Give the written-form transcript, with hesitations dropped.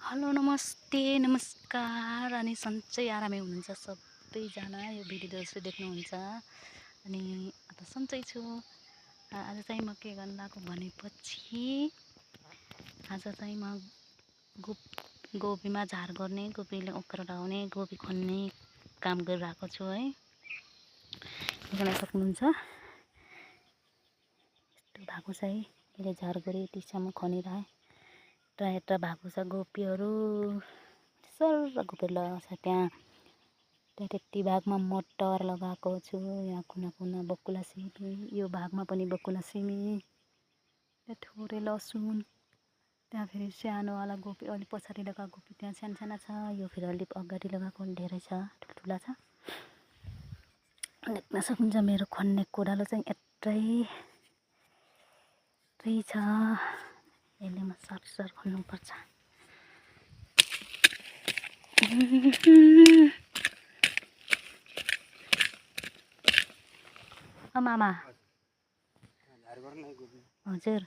Hello नमस्ते नमस्कार अनि सन्चै आरामै हुनुहुन्छ सबैजना यो भिडियो दोस्रो देख्नुहुन्छ अनि अब सन्चै छु। आज चाहिँ म के गर्न लागेको भनेपछि आज चाहिँ म गोबीमा झार गर्ने, गोबीले ओक्रो लगाउने, गोबी खन्ने काम गरिरहेको छु है। देख्न सक्नुहुन्छ यस्तो भएको छ है। मैले झार गरेँ यतिसम्म खनिरहेँ ट्रायट्रा भएको छ गोपीहरू सर्र गोपीहरू लगाएको छ। त्यहाँ त्यति भागमा मटर लगाएको छु। यहाँ कुना कुना बकुला सिमी, यो भागमा पनि बकुला सिमी, त्यहाँ थोरै लसुन, त्यहाँ फेरि सानोवाला गोपी अलिक पछाडि लगाएको गोपी त्यहाँ सानो सानो छ। यो फेरि अलिक अगाडि लगाएको धेरै छ, ठुल्ठुला छ। देख्न सक्नुहुन्छ मेरो खन्ने कोडालो चाहिँ यत्रै छ। यसले म सरसर खन्नुपर्छ। मामा हजुर